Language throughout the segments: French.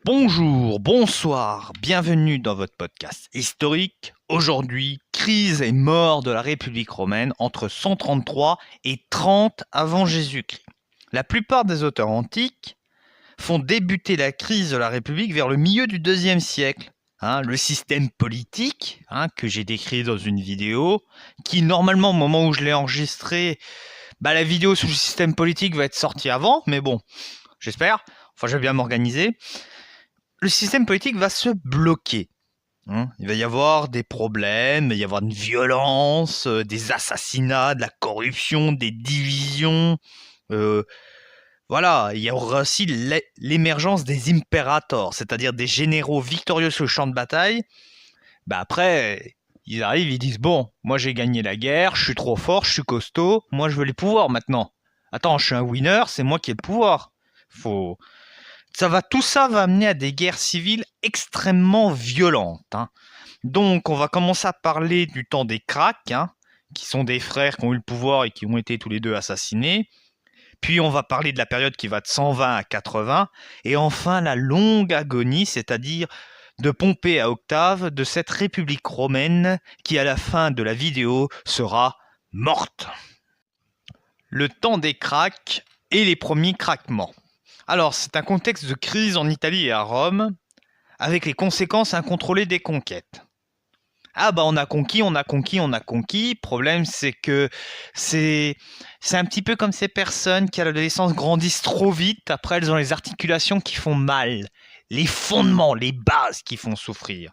Bonjour, bonsoir, bienvenue dans votre podcast historique. Aujourd'hui, crise et mort de la République romaine entre 133 et 30 avant Jésus-Christ. La plupart des auteurs antiques font débuter la crise de la République vers le milieu du IIe siècle. Le système politique, que j'ai décrit dans une vidéo, qui normalement au moment où je l'ai enregistré, la vidéo sur le système politique va être sortie avant, mais bon, j'espère, je vais bien m'organiser. Le système politique va se bloquer. Il va y avoir des problèmes, il va y avoir une violence, des assassinats, de la corruption, des divisions. Voilà, il y aura aussi l'émergence des imperators, c'est-à-dire des généraux victorieux sur le champ de bataille. Après, ils arrivent, ils disent « Bon, moi j'ai gagné la guerre, je suis trop fort, je suis costaud, moi je veux les pouvoirs maintenant. Attends, je suis un winner, c'est moi qui ai le pouvoir. » Tout ça va amener à des guerres civiles extrêmement violentes. Donc, on va commencer à parler du temps des Cracks, qui sont des frères qui ont eu le pouvoir et qui ont été tous les deux assassinés. Puis, on va parler de la période qui va de 120 à 80. Et enfin, la longue agonie, c'est-à-dire de Pompée à Octave, de cette République romaine qui, à la fin de la vidéo, sera morte. Le temps des Cracks et les premiers craquements. Alors, c'est un contexte de crise en Italie et à Rome, avec les conséquences incontrôlées des conquêtes. On a conquis. Problème, c'est que c'est un petit peu comme ces personnes qui à l'adolescence grandissent trop vite. Après, elles ont les articulations qui font mal, les fondements, les bases qui font souffrir.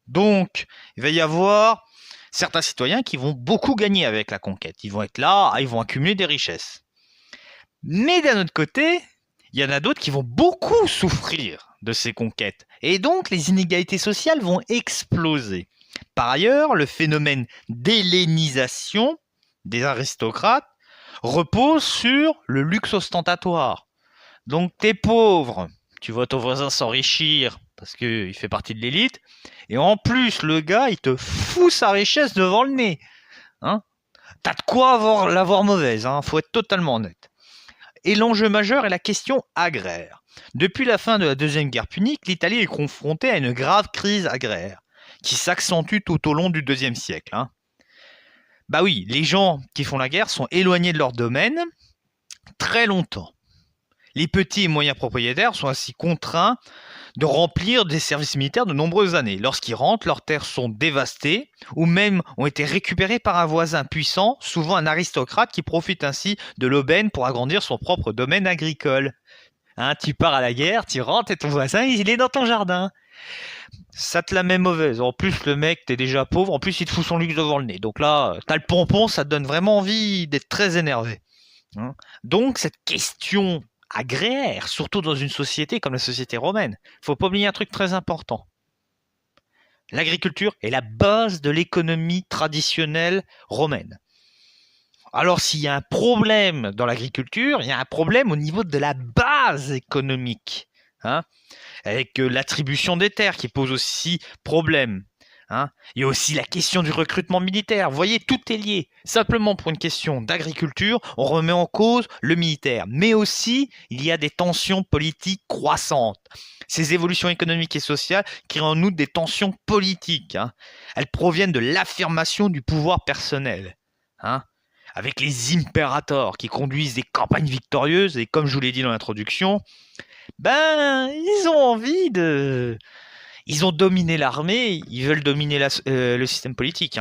Donc, il va y avoir certains citoyens qui vont beaucoup gagner avec la conquête. Ils vont être là, ils vont accumuler des richesses. Mais d'un autre côté, il y en a d'autres qui vont beaucoup souffrir de ces conquêtes. Et donc, les inégalités sociales vont exploser. Par ailleurs, le phénomène d'hellénisation des aristocrates repose sur le luxe ostentatoire. Donc, t'es pauvre, tu vois ton voisin s'enrichir parce qu'il fait partie de l'élite. Et en plus, le gars, il te fout sa richesse devant le nez. T'as de quoi l'avoir mauvaise, faut être totalement honnête. Et l'enjeu majeur est la question agraire. Depuis la fin de la Deuxième Guerre punique, l'Italie est confrontée à une grave crise agraire qui s'accentue tout au long du IIe siècle. Oui, les gens qui font la guerre sont éloignés de leur domaine très longtemps. Les petits et moyens propriétaires sont ainsi contraints de remplir des services militaires de nombreuses années. Lorsqu'ils rentrent, leurs terres sont dévastées ou même ont été récupérées par un voisin puissant, souvent un aristocrate qui profite ainsi de l'aubaine pour agrandir son propre domaine agricole. Tu pars à la guerre, tu rentres et ton voisin, il est dans ton jardin. Ça te la met mauvaise. En plus, le mec, t'es déjà pauvre, en plus, il te fout son luxe devant le nez. Donc là, t'as le pompon, ça te donne vraiment envie d'être très énervé. Donc, cette question agraire, surtout dans une société comme la société romaine. Faut pas oublier un truc très important. L'agriculture est la base de l'économie traditionnelle romaine. Alors s'il y a un problème dans l'agriculture, il y a un problème au niveau de la base économique, avec l'attribution des terres qui pose aussi problème. Il y a aussi la question du recrutement militaire. Vous voyez, tout est lié. Simplement pour une question d'agriculture, on remet en cause le militaire. Mais aussi, il y a des tensions politiques croissantes. Ces évolutions économiques et sociales créent en nous des tensions politiques. Elles proviennent de l'affirmation du pouvoir personnel. Avec les impérators qui conduisent des campagnes victorieuses. Et comme je vous l'ai dit dans l'introduction, ils ont envie de... Ils ont dominé l'armée, ils veulent dominer le système politique.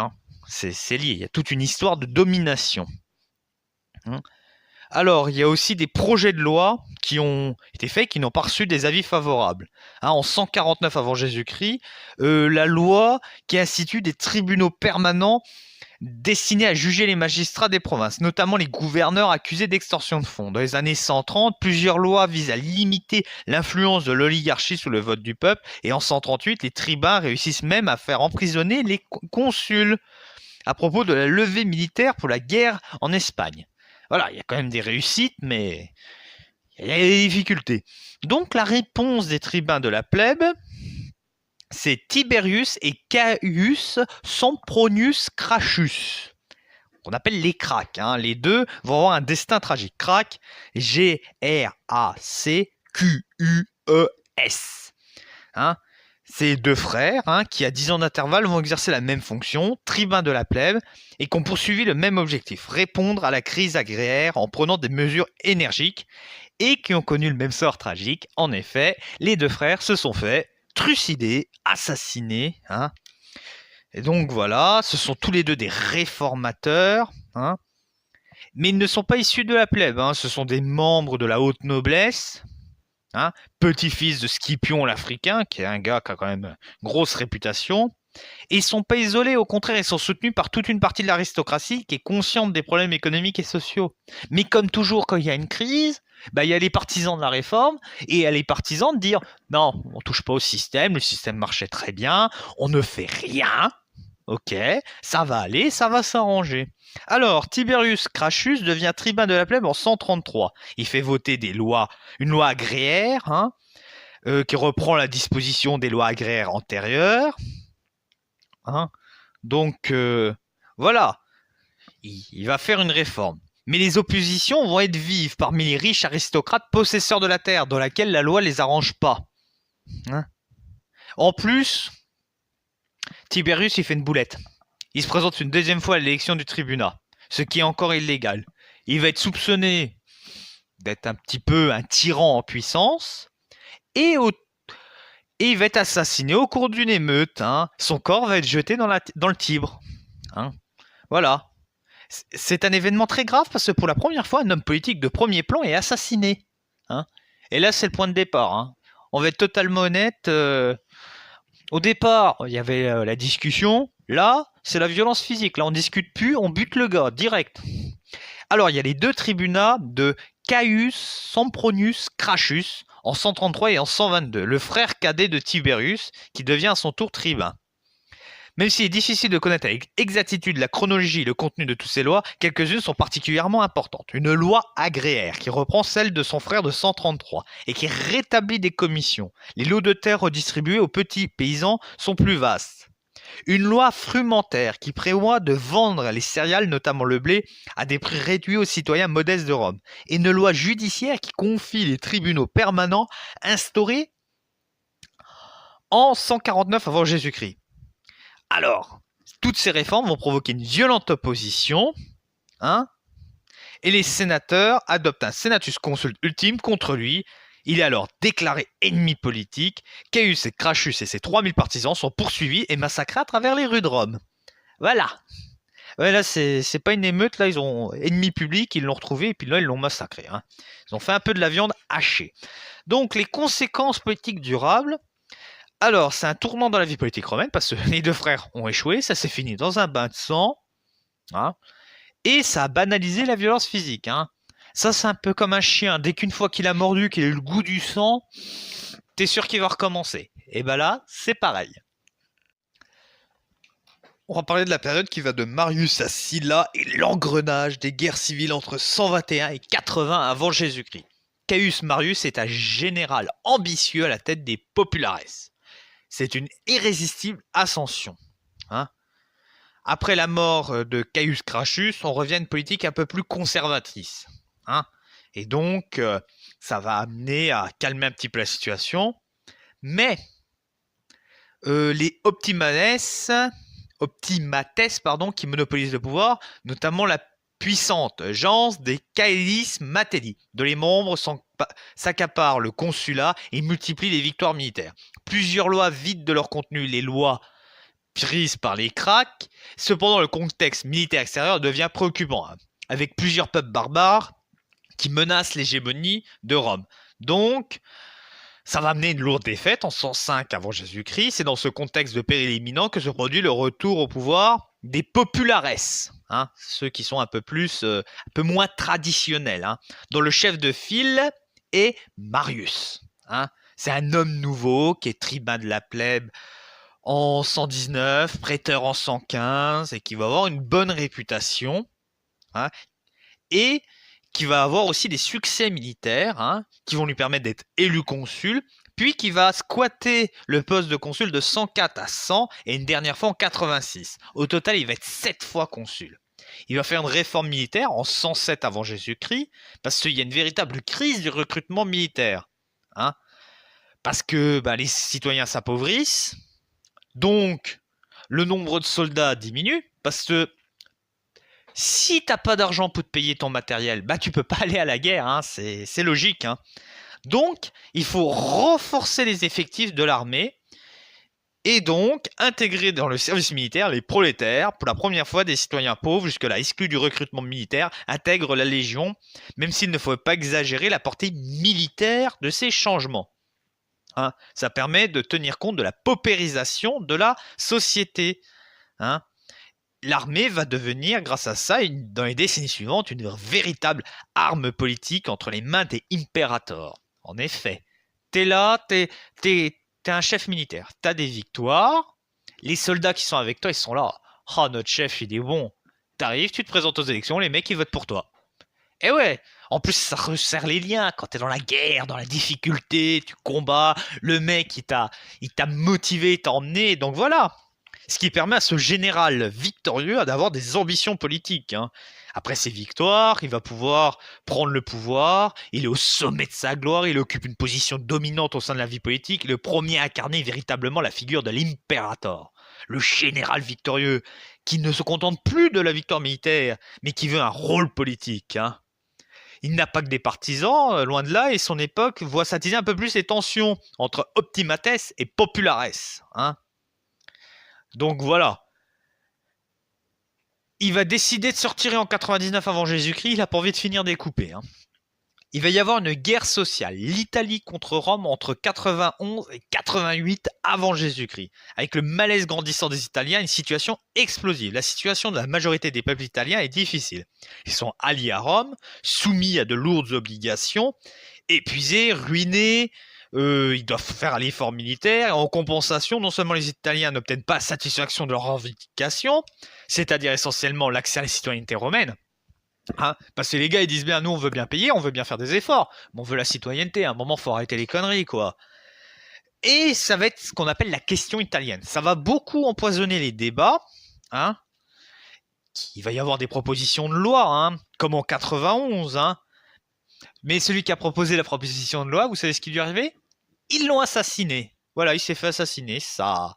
C'est lié, il y a toute une histoire de domination. Alors, il y a aussi des projets de loi qui ont été faits, qui n'ont pas reçu des avis favorables. En 149 avant Jésus-Christ, la loi qui institue des tribunaux permanents destinés à juger les magistrats des provinces, notamment les gouverneurs accusés d'extorsion de fonds. Dans les années 130, plusieurs lois visent à limiter l'influence de l'oligarchie sous le vote du peuple, et en 138, les tribuns réussissent même à faire emprisonner les consuls à propos de la levée militaire pour la guerre en Espagne. Voilà, il y a quand même des réussites, mais il y a des difficultés. Donc la réponse des tribuns de la plèbe, c'est Tiberius et Caius Sempronius Crassus, qu'on appelle les Cracks. Les deux vont avoir un destin tragique. Crack, G-R-A-C-Q-U-E-S. Hein. Ces deux frères, qui à 10 ans d'intervalle vont exercer la même fonction, tribuns de la plèbe, et qui ont poursuivi le même objectif, répondre à la crise agraire en prenant des mesures énergiques, et qui ont connu le même sort tragique. En effet, les deux frères se sont fait trucider, assassiner. Et donc voilà, ce sont tous les deux des réformateurs, mais ils ne sont pas issus de la plèbe, ce sont des membres de la haute noblesse, petit-fils de Scipion l'Africain, qui est un gars qui a quand même une grosse réputation. Et ils ne sont pas isolés, au contraire, ils sont soutenus par toute une partie de l'aristocratie qui est consciente des problèmes économiques et sociaux. Mais comme toujours, quand il y a une crise, il y a les partisans de la réforme et il y a les partisans de dire non, on ne touche pas au système, le système marchait très bien, on ne fait rien. Ok, ça va aller, ça va s'arranger. Alors, Tiberius Crassus devient tribun de la plèbe en 133. Il fait voter une loi agraire, qui reprend la disposition des lois agraires antérieures. Donc, voilà, il va faire une réforme. Mais les oppositions vont être vives parmi les riches aristocrates possesseurs de la terre, dans laquelle la loi les arrange pas. En plus, Tiberius, il fait une boulette. Il se présente une deuxième fois à l'élection du tribunat, ce qui est encore illégal. Il va être soupçonné d'être un petit peu un tyran en puissance, et il va être assassiné au cours d'une émeute. Son corps va être jeté dans le Tibre. Voilà. C'est un événement très grave parce que pour la première fois, un homme politique de premier plan est assassiné. Et là, c'est le point de départ. On va être totalement honnête. Au départ, il y avait la discussion. Là, c'est la violence physique. Là, on discute plus, on bute le gars, direct. Alors, il y a les deux tribunats de Caius Sempronius Crassus en 133 et en 122, le frère cadet de Tiberius, qui devient à son tour tribun. Même s'il est difficile de connaître avec exactitude la chronologie et le contenu de toutes ces lois, quelques-unes sont particulièrement importantes. Une loi agraire qui reprend celle de son frère de 133 et qui rétablit des commissions. Les lots de terre redistribués aux petits paysans sont plus vastes. Une loi frumentaire qui prévoit de vendre les céréales, notamment le blé, à des prix réduits aux citoyens modestes de Rome. Et une loi judiciaire qui confie les tribunaux permanents instaurés en 149 avant Jésus-Christ. Alors, toutes ces réformes vont provoquer une violente opposition, et les sénateurs adoptent un senatus consulte ultime contre lui. Il est alors déclaré ennemi politique. Caius et Crassus et ses 3000 partisans sont poursuivis et massacrés à travers les rues de Rome. Voilà. Ouais, là, c'est pas une émeute, là, ils ont ennemi public, ils l'ont retrouvé et puis là, ils l'ont massacré. Ils ont fait un peu de la viande hachée. Donc, les conséquences politiques durables. Alors, c'est un tournant dans la vie politique romaine parce que les deux frères ont échoué, ça s'est fini dans un bain de sang, et ça a banalisé la violence physique. Ça, c'est un peu comme un chien. Dès qu'une fois qu'il a mordu, qu'il a eu le goût du sang, t'es sûr qu'il va recommencer. Et là, c'est pareil. On va parler de la période qui va de Marius à Sylla et l'engrenage des guerres civiles entre 121 et 80 avant Jésus-Christ. Caius Marius est un général ambitieux à la tête des populares. C'est une irrésistible ascension. Après la mort de Caius Crassus, on revient à une politique un peu plus conservatrice. Et donc, ça va amener à calmer un petit peu la situation. Mais les optimates, qui monopolisent le pouvoir, notamment la puissante gens des Caelis Matelli, dont les membres s'accaparent le consulat et multiplient les victoires militaires. Plusieurs lois vident de leur contenu les lois prises par les craques. Cependant, le contexte militaire extérieur devient préoccupant, avec plusieurs peuples barbares qui menacent l'hégémonie de Rome. Donc, ça va amener une lourde défaite en 105 avant Jésus-Christ. C'est dans ce contexte de péril imminent que se produit le retour au pouvoir des populares, ceux qui sont un peu moins traditionnels, dont le chef de file est Marius. C'est un homme nouveau qui est tribun de la plèbe en 119, prêteur en 115, et qui va avoir une bonne réputation, et qui va avoir aussi des succès militaires, qui vont lui permettre d'être élu consul, puis qui va squatter le poste de consul de 104 à 100, et une dernière fois en 86. Au total, il va être 7 fois consul. Il va faire une réforme militaire en 107 avant Jésus-Christ, parce qu'il y a une véritable crise du recrutement militaire. Parce que les citoyens s'appauvrissent, donc le nombre de soldats diminue, parce que si t'as pas d'argent pour te payer ton matériel, tu peux pas aller à la guerre, hein, c'est logique. Hein. Donc, il faut renforcer les effectifs de l'armée et donc intégrer dans le service militaire les prolétaires. Pour la première fois, des citoyens pauvres, jusque-là exclus du recrutement militaire, intègrent la Légion, même s'il ne faut pas exagérer la portée militaire de ces changements. Hein, ça permet de tenir compte de la paupérisation de la société. Hein. L'armée va devenir, grâce à ça, dans les décennies suivantes, une véritable arme politique entre les mains des impérators. En effet, t'es là, t'es un chef militaire, t'as des victoires, les soldats qui sont avec toi, ils sont là. Ah, notre chef, il est bon. T'arrives, tu te présentes aux élections, les mecs, ils votent pour toi. Et ouais, en plus, ça resserre les liens quand t'es dans la guerre, dans la difficulté, tu combats, le mec, il t'a motivé, il t'a emmené, donc voilà. Ce qui permet à ce général victorieux d'avoir des ambitions politiques. Hein. Après ses victoires, il va pouvoir prendre le pouvoir, il est au sommet de sa gloire, il occupe une position dominante au sein de la vie politique, le premier à incarner véritablement la figure de l'impérator, le général victorieux, qui ne se contente plus de la victoire militaire, mais qui veut un rôle politique. Hein. Il n'a pas que des partisans, loin de là, et son époque voit s'attiser un peu plus les tensions entre optimates et populares. Hein. Donc voilà. Il va décider de se retirer en 99 avant Jésus-Christ, il a pas envie de finir découpé. Hein. Il va y avoir une guerre sociale, l'Italie contre Rome entre 91 et 88 avant Jésus-Christ, avec le malaise grandissant des Italiens, une situation explosive. La situation de la majorité des peuples italiens est difficile. Ils sont alliés à Rome, soumis à de lourdes obligations, épuisés, ruinés, ils doivent faire l'effort militaire. En compensation, non seulement les Italiens n'obtiennent pas satisfaction de leurs revendications, c'est-à-dire essentiellement l'accès à la citoyenneté romaine, hein, parce que les gars ils disent bien nous on veut bien payer, on veut bien faire des efforts, mais on veut la citoyenneté, à un moment faut arrêter les conneries quoi. Et ça va être ce qu'on appelle la question italienne. Ça va beaucoup empoisonner les débats, hein. Il va y avoir des propositions de loi, hein, comme en 91, hein. Mais celui qui a proposé la proposition de loi, vous savez ce qui lui est arrivé? Ils l'ont assassiné. Voilà, il s'est fait assassiner. Ça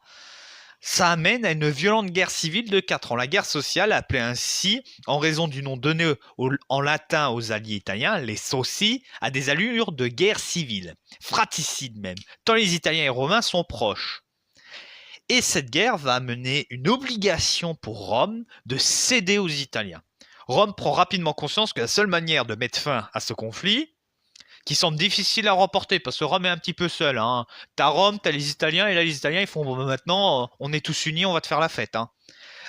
amène à une violente guerre civile de 4 ans. La guerre sociale, appelée ainsi en raison du nom donné en latin aux alliés italiens, les Socii, a des allures de guerre civile, fratricide même, tant les Italiens et les Romains sont proches. Et cette guerre va amener une obligation pour Rome de céder aux Italiens. Rome prend rapidement conscience que la seule manière de mettre fin à ce conflit, qui semble difficile à remporter, parce que Rome est un petit peu seul. Hein. T'as Rome, t'as les Italiens, et là les Italiens ils font bon, maintenant on est tous unis, on va te faire la fête. Hein.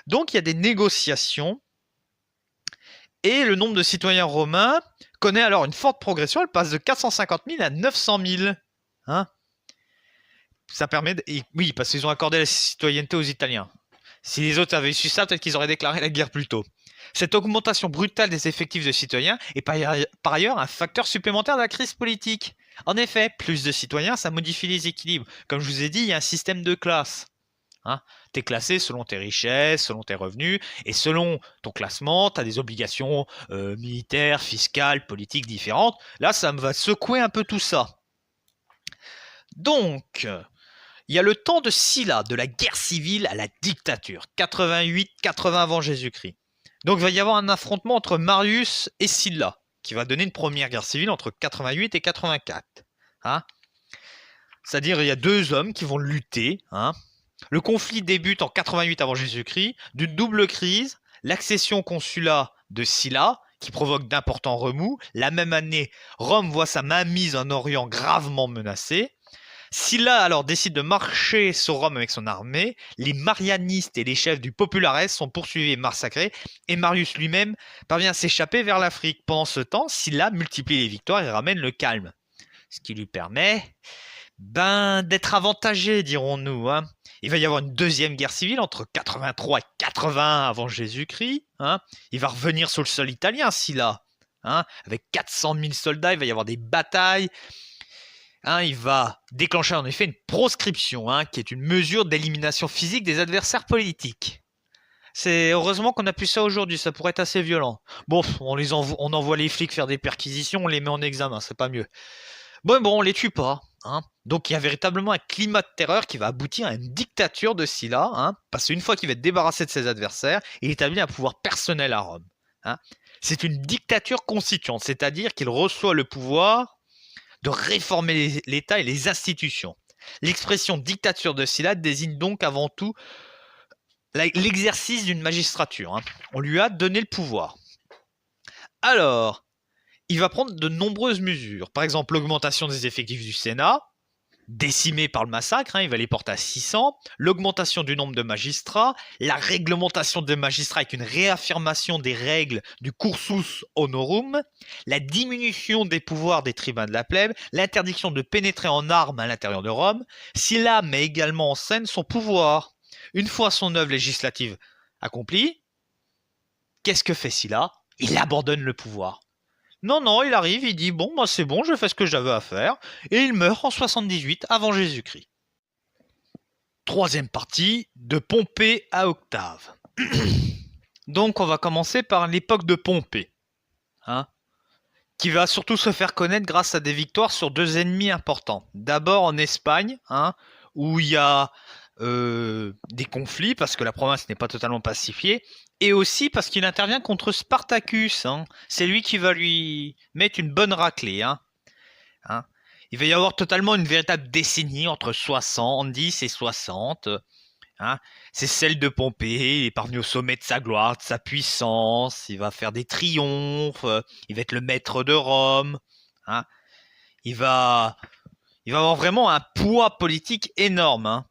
Donc il y a des négociations, et le nombre de citoyens romains connaît alors une forte progression, elle passe de 450 000 à 900 000. Hein. Ça permet oui, parce qu'ils ont accordé la citoyenneté aux Italiens. Si les autres avaient su ça, peut-être qu'ils auraient déclaré la guerre plus tôt. Cette augmentation brutale des effectifs de citoyens est par ailleurs un facteur supplémentaire de la crise politique. En effet, plus de citoyens, ça modifie les équilibres. Comme je vous ai dit, il y a un système de classes. Hein, tu es classé selon tes richesses, selon tes revenus, et selon ton classement, tu as des obligations militaires, fiscales, politiques différentes. Là, ça va secouer un peu tout ça. Donc, il y a le temps de Sylla, de la guerre civile à la dictature, 88-80 avant Jésus-Christ. Donc il va y avoir un affrontement entre Marius et Sylla, qui va donner une première guerre civile entre 88 et 84. Hein. C'est-à-dire il y a deux hommes qui vont lutter. Hein. Le conflit débute en 88 avant Jésus-Christ, d'une double crise, l'accession au consulat de Sylla, qui provoque d'importants remous. La même année, Rome voit sa mainmise en Orient gravement menacée. Sylla alors décide de marcher sur Rome avec son armée, les marianistes et les chefs du Populares sont poursuivis et massacrés, et Marius lui-même parvient à s'échapper vers l'Afrique. Pendant ce temps, Sylla multiplie les victoires et ramène le calme, ce qui lui permet d'être avantagé, dirons-nous. Hein. Il va y avoir une deuxième guerre civile entre 83 et 80 avant Jésus-Christ. Hein. Il va revenir sur le sol italien, Sylla. Hein. Avec 400 000 soldats, il va y avoir des batailles. Hein, il va déclencher en effet une proscription, hein, qui est une mesure d'élimination physique des adversaires politiques. C'est heureusement qu'on a plus ça aujourd'hui, ça pourrait être assez violent. Bon, on envoie les flics faire des perquisitions, on les met en examen, c'est pas mieux. Bon, on les tue pas. Hein. Donc il y a véritablement un climat de terreur qui va aboutir à une dictature de Sylla, hein, parce qu'une fois qu'il va être débarrassé de ses adversaires, il établit un pouvoir personnel à Rome. Hein. C'est une dictature constituante, c'est-à-dire qu'il reçoit le pouvoir de réformer l'État et les institutions. L'expression dictature de Sylla désigne donc avant tout l'exercice d'une magistrature. Hein. On lui a donné le pouvoir. Alors, il va prendre de nombreuses mesures. Par exemple, l'augmentation des effectifs du Sénat, décimé par le massacre, hein, il va les porter à 600, l'augmentation du nombre de magistrats, la réglementation des magistrats avec une réaffirmation des règles du cursus honorum, la diminution des pouvoirs des tribuns de la plèbe, l'interdiction de pénétrer en armes à l'intérieur de Rome. Sylla met également en scène son pouvoir. Une fois son œuvre législative accomplie, qu'est-ce que fait Sylla? Il abandonne le pouvoir. Non, il arrive, il dit « Bon, moi c'est bon, je fais ce que j'avais à faire », et il meurt en 78 avant Jésus-Christ. Troisième partie, de Pompée à Octave. Donc on va commencer par l'époque de Pompée, hein, qui va surtout se faire connaître grâce à des victoires sur deux ennemis importants. D'abord en Espagne, hein, où il y a des conflits, parce que la province n'est pas totalement pacifiée, et aussi parce qu'il intervient contre Spartacus. Hein. C'est lui qui va lui mettre une bonne raclée. Hein. Il va y avoir totalement une véritable décennie entre 70 et 60. Hein. C'est celle de Pompée, il est parvenu au sommet de sa gloire, de sa puissance, il va faire des triomphes, il va être le maître de Rome. Hein. Il va avoir vraiment un poids politique énorme. Hein.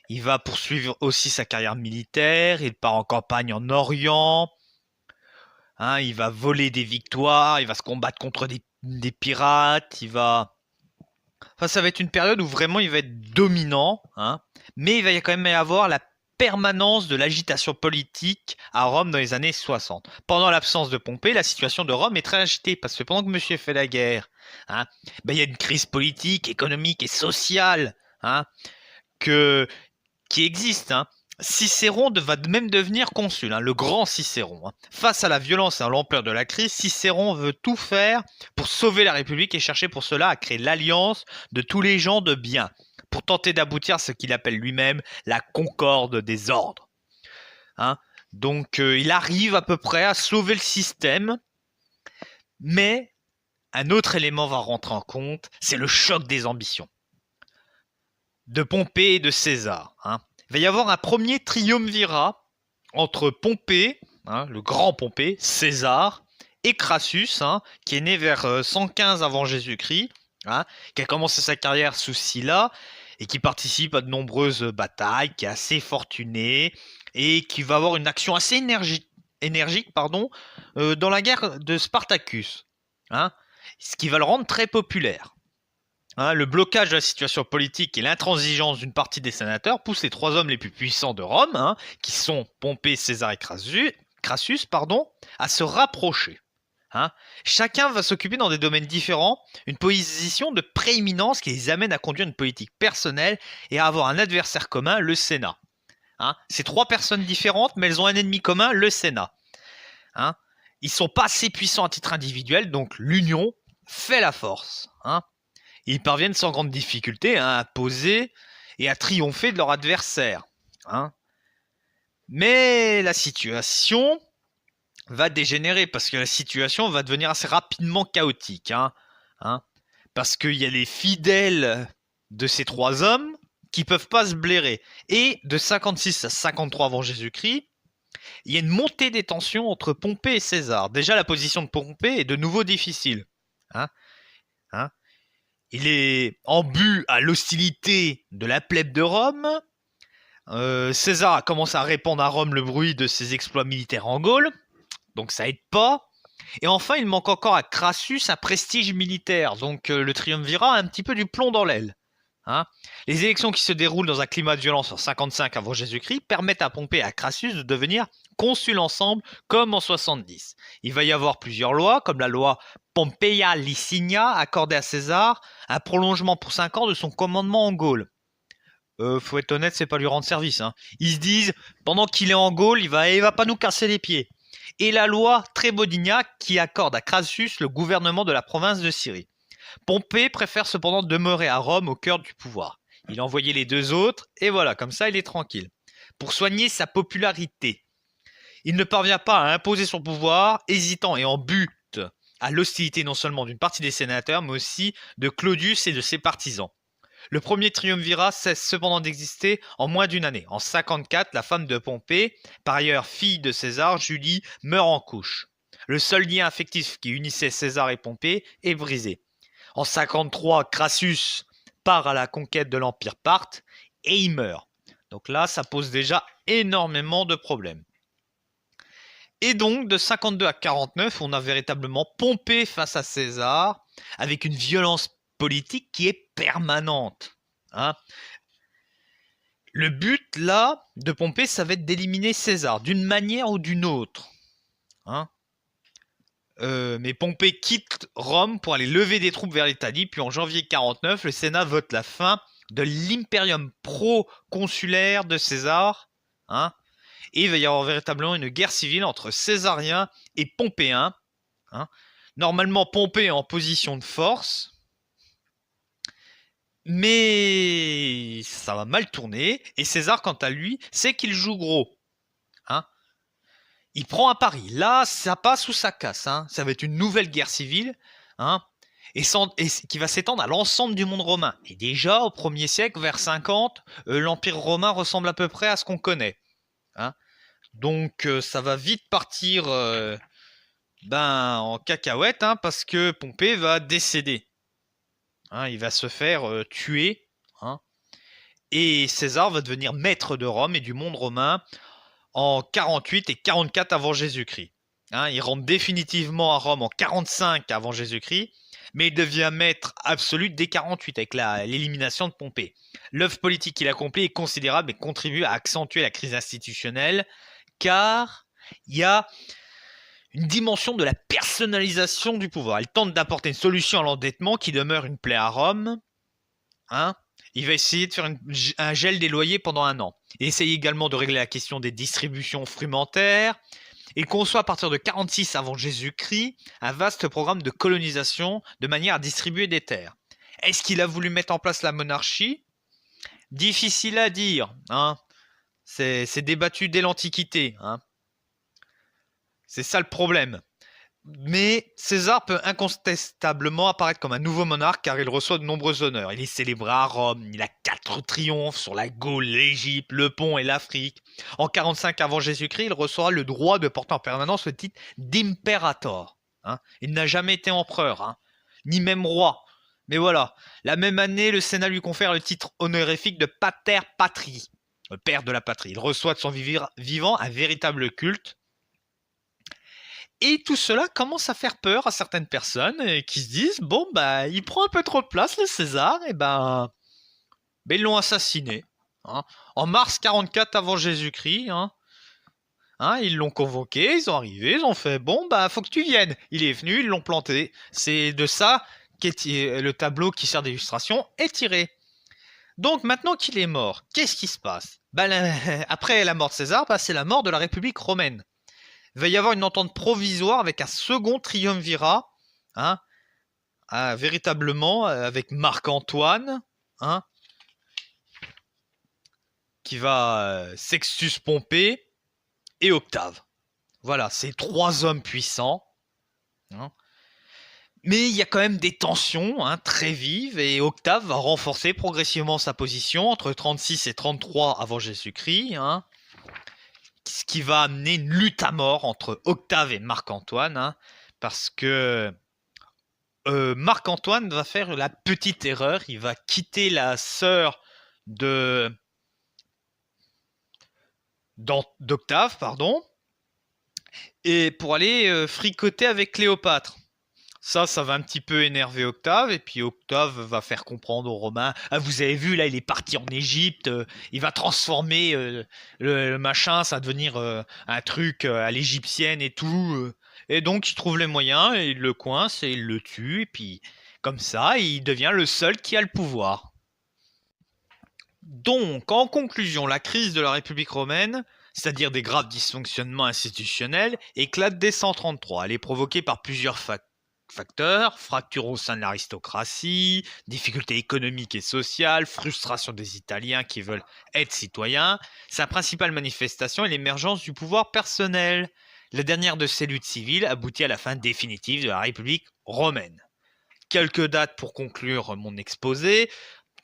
Il va poursuivre aussi sa carrière militaire, il part en campagne en Orient, hein, il va voler des victoires, il va se combattre contre des pirates, Enfin, ça va être une période où vraiment il va être dominant, hein, mais il va quand même y avoir la permanence de l'agitation politique à Rome dans les années 60. Pendant l'absence de Pompée, la situation de Rome est très agitée, parce que pendant que monsieur fait la guerre, hein, il y a une crise politique, économique et sociale, hein, qui existe. Hein. Cicéron va même devenir consul, hein, le grand Cicéron. Hein. Face à la violence et à l'ampleur de la crise, Cicéron veut tout faire pour sauver la République et chercher pour cela à créer l'alliance de tous les gens de bien, pour tenter d'aboutir à ce qu'il appelle lui-même la concorde des ordres. Hein. Donc il arrive à peu près à sauver le système, mais un autre élément va rentrer en compte, c'est le choc des ambitions de Pompée et de César. Hein. Il va y avoir un premier triumvirat entre Pompée, hein, le grand Pompée, César et Crassus, hein, qui est né vers 115 avant Jésus-Christ, hein, qui a commencé sa carrière sous Sylla et qui participe à de nombreuses batailles, qui est assez fortuné et qui va avoir une action assez énergique dans la guerre de Spartacus, hein, ce qui va le rendre très populaire. Hein, le blocage de la situation politique et l'intransigeance d'une partie des sénateurs poussent les trois hommes les plus puissants de Rome, hein, qui sont Pompée, César et Crassus, à se rapprocher. Hein. Chacun va s'occuper dans des domaines différents, une position de prééminence qui les amène à conduire une politique personnelle et à avoir un adversaire commun, le Sénat. Hein. C'est trois personnes différentes, mais elles ont un ennemi commun, le Sénat. Hein. Ils ne sont pas assez puissants à titre individuel, donc l'union fait la force. Hein. Ils parviennent sans grande difficulté à poser et à triompher de leur adversaire. Hein. Mais la situation va dégénérer parce que la situation va devenir assez rapidement chaotique. Hein. Parce qu'il y a les fidèles de ces trois hommes qui ne peuvent pas se blairer. Et de 56 à 53 avant Jésus-Christ, il y a une montée des tensions entre Pompée et César. Déjà, la position de Pompée est de nouveau difficile. Il est en but à l'hostilité de la plèbe de Rome. César a commencé à répandre à Rome le bruit de ses exploits militaires en Gaule, donc ça aide pas. Et enfin, il manque encore à Crassus un prestige militaire, donc le triumvirat a un petit peu du plomb dans l'aile. Hein. Les élections qui se déroulent dans un climat de violence en 55 avant Jésus-Christ permettent à Pompée et à Crassus de devenir consuls ensemble comme en 70. Il va y avoir plusieurs lois, comme la loi Pompeia Licinia accordée à César un prolongement pour 5 ans de son commandement en Gaule. Faut être honnête, c'est pas lui rendre service. Hein. Ils se disent, pendant qu'il est en Gaule, il va pas nous casser les pieds. Et la loi Trébodinia qui accorde à Crassus le gouvernement de la province de Syrie. Pompée préfère cependant demeurer à Rome au cœur du pouvoir. Il a envoyé les 2 autres, et voilà, comme ça il est tranquille. Pour soigner sa popularité, il ne parvient pas à imposer son pouvoir, hésitant et en but à l'hostilité non seulement d'une partie des sénateurs, mais aussi de Claudius et de ses partisans. Le premier triumvirat cesse cependant d'exister en moins d'une année. En 54, la femme de Pompée, par ailleurs fille de César, Julie, meurt en couche. Le seul lien affectif qui unissait César et Pompée est brisé. En 53, Crassus part à la conquête de l'Empire parthe et il meurt. Donc là, ça pose déjà énormément de problèmes. Et donc, de 52 à 49, on a véritablement Pompée face à César, avec une violence politique qui est permanente. Hein. Le but, là, de Pompée, ça va être d'éliminer César, d'une manière ou d'une autre. Hein. Mais Pompée quitte Rome pour aller lever des troupes vers l'Italie, puis en janvier 49, le Sénat vote la fin de l'imperium pro-consulaire de César, hein, et il va y avoir véritablement une guerre civile entre Césariens et Pompéens. Hein. Normalement, Pompée est en position de force, mais ça va mal tourner, et César, quant à lui, sait qu'il joue gros. Hein. Il prend à Paris. Là, ça passe ou ça casse. Hein. Ça va être une nouvelle guerre civile, hein, et qui va s'étendre à l'ensemble du monde romain. Et déjà, au 1er siècle, vers 50, l'Empire romain ressemble à peu près à ce qu'on connaît. Hein. Donc, ça va vite partir en cacahuète, hein, parce que Pompée va décéder. Hein, il va se faire tuer. Hein, et César va devenir maître de Rome et du monde romain en 48 et 44 avant Jésus-Christ. Hein, il rentre définitivement à Rome en 45 avant Jésus-Christ, mais il devient maître absolu dès 48 avec l'élimination de Pompée. L'œuvre politique qu'il accomplit est considérable et contribue à accentuer la crise institutionnelle, car il y a une dimension de la personnalisation du pouvoir. Il tente d'apporter une solution à l'endettement qui demeure une plaie à Rome. Hein. Il va essayer de faire un gel des loyers pendant 1 an. Il essaye également de régler la question des distributions frumentaires. Il conçoit à partir de 46 avant Jésus-Christ un vaste programme de colonisation de manière à distribuer des terres. Est-ce qu'il a voulu mettre en place la monarchie? Difficile à dire. Hein. C'est débattu dès l'Antiquité. Hein. C'est ça le problème. Mais César peut incontestablement apparaître comme un nouveau monarque car il reçoit de nombreux honneurs. Il est célébré à Rome, il a 4 triomphes sur la Gaule, l'Égypte, le Pont et l'Afrique. En 45 avant Jésus-Christ, il reçoit le droit de porter en permanence le titre d'imperator. Hein. Il n'a jamais été empereur, hein, ni même roi. Mais voilà, la même année, le Sénat lui confère le titre honorifique de pater patri, le père de la patrie. Il reçoit de son vivant un véritable culte. Et tout cela commence à faire peur à certaines personnes qui se disent bon bah il prend un peu trop de place le César et ils l'ont assassiné. Hein. En mars 44 avant Jésus-Christ, ils l'ont convoqué, ils sont arrivés, ils ont fait bon bah faut que tu viennes. Il est venu, ils l'ont planté. C'est de ça qu'est le tableau qui sert d'illustration est tiré. Donc maintenant qu'il est mort, qu'est-ce qui se passe? Après la mort de César, c'est la mort de la République romaine. Il va y avoir une entente provisoire avec un second triumvirat, hein, véritablement avec Marc-Antoine, hein, qui va Sextus Pompée et Octave. Voilà, c'est 3 hommes puissants. Hein. Mais il y a quand même des tensions très vives et Octave va renforcer progressivement sa position entre 36 et 33 avant Jésus-Christ. Hein. Ce qui va amener une lutte à mort entre Octave et Marc-Antoine, hein, parce que Marc-Antoine va faire la petite erreur, il va quitter la sœur d'Octave, et pour aller fricoter avec Cléopâtre. Ça va un petit peu énerver Octave, et puis Octave va faire comprendre aux Romains, ah, vous avez vu, là, il est parti en Égypte, il va transformer le machin, ça va devenir un truc à l'égyptienne et tout. Et donc, il trouve les moyens, et il le coince, et il le tue, et puis, comme ça, il devient le seul qui a le pouvoir. Donc, en conclusion, la crise de la République romaine, c'est-à-dire des graves dysfonctionnements institutionnels, éclate dès 133. Elle est provoquée par plusieurs facteurs, fracture au sein de l'aristocratie, difficultés économiques et sociales, frustration des Italiens qui veulent être citoyens. Sa principale manifestation est l'émergence du pouvoir personnel. La dernière de ces luttes civiles aboutit à la fin définitive de la République romaine. Quelques dates pour conclure mon exposé.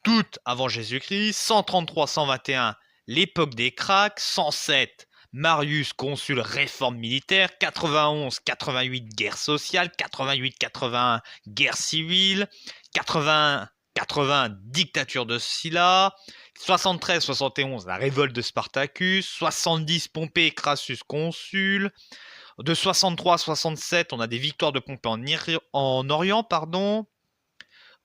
Toutes avant Jésus-Christ, 133-121, l'époque des Cracks, 107, Marius, consul, réforme militaire, 91-88, guerre sociale, 88-81, guerre civile, 80 dictature de Sylla, 73-71, la révolte de Spartacus, 70, Pompée et Crassus, consul, de 63 à 67, on a des victoires de Pompée en Orient,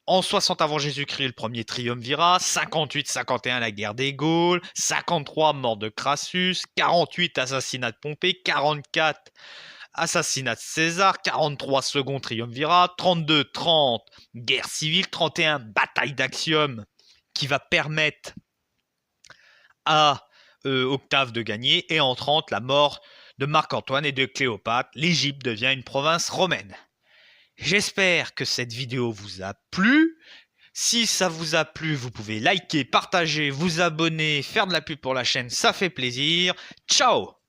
En 60 avant Jésus-Christ, le premier triumvirat, 58-51, la guerre des Gaules, 53, mort de Crassus, 48, assassinat de Pompée, 44, assassinat de César, 43, second triumvirat, 32-30, guerre civile, 31, bataille d'Actium, qui va permettre à Octave de gagner, et en 30, la mort de Marc-Antoine et de Cléopâtre, l'Égypte devient une province romaine. J'espère que cette vidéo vous a plu. Si ça vous a plu, vous pouvez liker, partager, vous abonner, faire de la pub pour la chaîne, ça fait plaisir. Ciao!